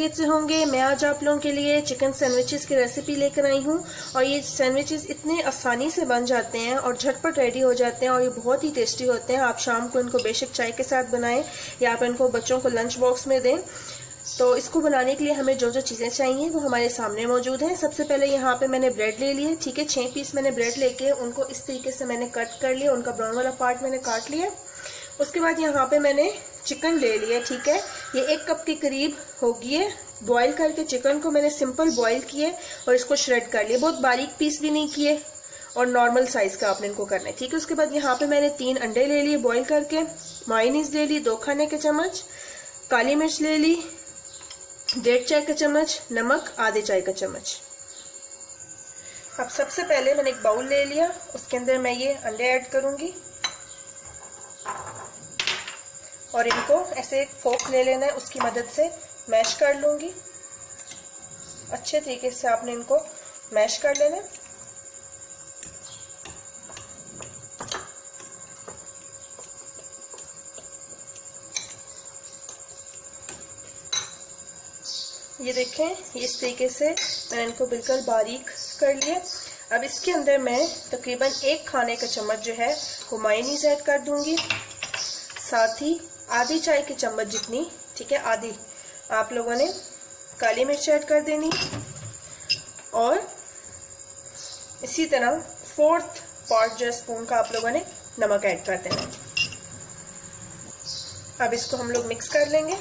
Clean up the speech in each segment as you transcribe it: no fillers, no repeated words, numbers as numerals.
खैरियत से होंगे। मैं आज आप लोगों के लिए चिकन सैंडविचेस की रेसिपी लेकर आई हूँ और ये सैंडविचेस इतने आसानी से बन जाते हैं और झटपट रेडी हो जाते हैं और ये बहुत ही टेस्टी होते हैं। आप शाम को इनको बेशक चाय के साथ बनाएं या आप इनको बच्चों को लंच बॉक्स में दें। तो इसको बनाने के लिए हमें जो जो चीज़ें चाहिए वो हमारे सामने मौजूद हैं। सबसे पहले यहाँ पे मैंने ब्रेड ले लिए, ठीक है। 6 पीस मैंने ब्रेड लेके उनको इस तरीके से मैंने कट कर लिया, उनका ब्राउन वाला पार्ट मैंने काट लिया। उसके बाद यहाँ पे मैंने चिकन ले लिया, ठीक है। ये 1 कप के करीब होगी है। बॉईल करके चिकन को मैंने सिंपल बॉईल किए और इसको श्रेड कर लिया, बहुत बारीक पीस भी नहीं किए और नॉर्मल साइज का आपने इनको करना है, ठीक है। उसके बाद यहाँ पे मैंने 3 अंडे ले लिए बॉईल करके, मायोनीज ले ली 2 खाने के चम्मच, काली मिर्च ले ली 1.5 चाय का चम्मच, नमक आधे चाय का चम्मच। अब सबसे पहले मैंने एक बाउल ले लिया, उसके अंदर मैं ये अंडे ऐड करूंगी और इनको ऐसे एक फोक ले लेना है, उसकी मदद से मैश कर लूंगी। अच्छे तरीके से आपने इनको मैश कर लेना है। ये देखें, इस तरीके से मैंने इनको बिल्कुल बारीक कर लिया। अब इसके अंदर मैं तकरीबन 1 खाने का चम्मच जो है वो मायोनीज ऐड कर दूंगी, साथ ही आधी चाय की चम्मच जितनी, ठीक है, आधी आप लोगों ने काली मिर्च ऐड कर देनी और इसी तरह 4th पार्ट जो स्पून का आप लोगों ने नमक ऐड कर देना। अब इसको हम लोग मिक्स कर लेंगे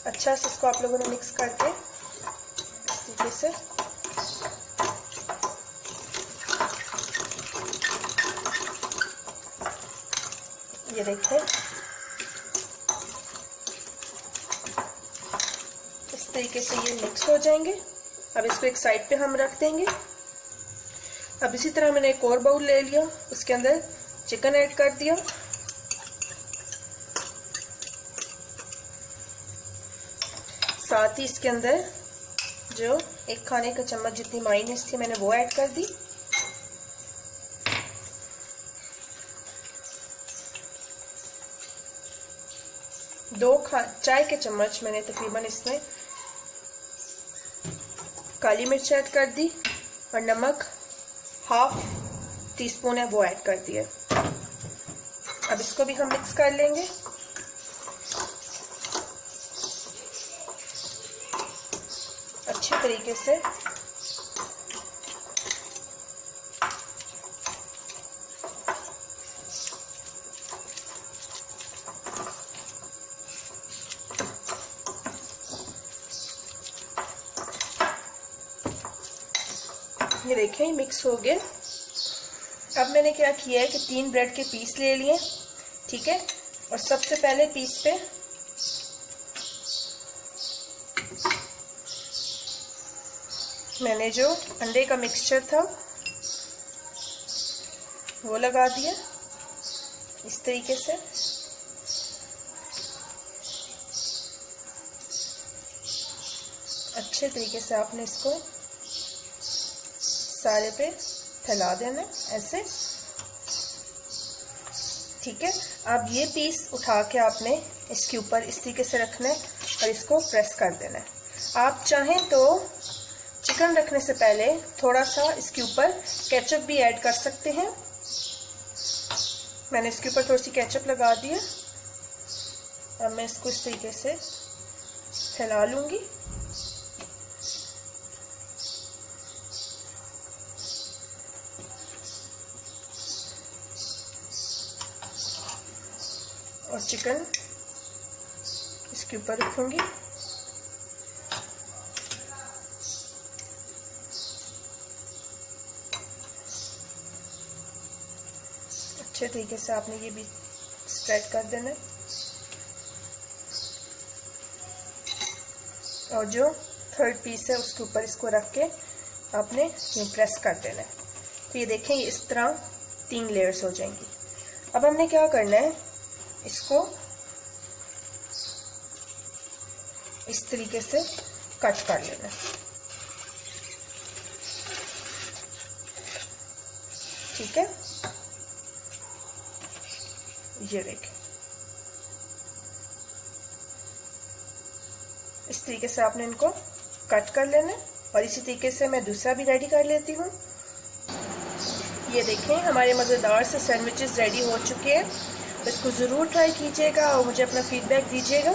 अच्छा से। इसको आप लोगों ने मिक्स करके इस तरीके से ये देखिए इस तरीके से ये मिक्स हो जाएंगे। अब इसको एक साइड पे हम रख देंगे। अब इसी तरह मैंने एक और बाउल ले लिया, उसके अंदर चिकन ऐड कर दिया, साथ ही इसके अंदर जो 1 खाने का चम्मच जितनी मायोनीज थी मैंने वो ऐड कर दी। दो चाय के चम्मच मैंने तकरीबन इसमें काली मिर्च ऐड कर दी और नमक 1/2 टीस्पून है वो ऐड कर दिया। अब इसको भी हम मिक्स कर लेंगे। अच्छे तरीके से ये देखें मिक्स हो गया। अब मैंने क्या किया है कि 3 ब्रेड के पीस ले लिए, ठीक है, और सबसे पहले पीस पे मैंने जो अंडे का मिक्सचर था वो लगा दिया इस तरीके से। अच्छे तरीके से आपने इसको सारे पे फैला देना ऐसे, ठीक है। अब ये पीस उठा के आपने इसके ऊपर इस तरीके से रखना है और इसको प्रेस कर देना है। आप चाहें तो चिकन रखने से पहले थोड़ा सा इसके ऊपर केचप भी ऐड कर सकते हैं। मैंने इसके ऊपर थोड़ी सी केचप लगा दी है। अब मैं इसको इस तरीके से फैला लूंगी। और चिकन इसके ऊपर रखूंगी। अच्छे तरीके से आपने ये भी स्प्रेड कर देना है और जो 3rd पीस है उसके ऊपर इसको रख के आपने ये प्रेस कर देना है। तो ये देखें ये इस तरह 3 लेयर्स हो जाएंगी। अब हमने क्या करना है, इसको इस तरीके से कट कर लेना है, ठीक है। ये देखें इस तरीके से आपने इनको कट कर लेना है। और इसी तरीके से मैं दूसरा भी रेडी कर लेती हूँ। ये देखें हमारे मज़ेदार से सैंडविचेस रेडी हो चुके हैं। इसको ज़रूर ट्राई कीजिएगा और मुझे अपना फीडबैक दीजिएगा।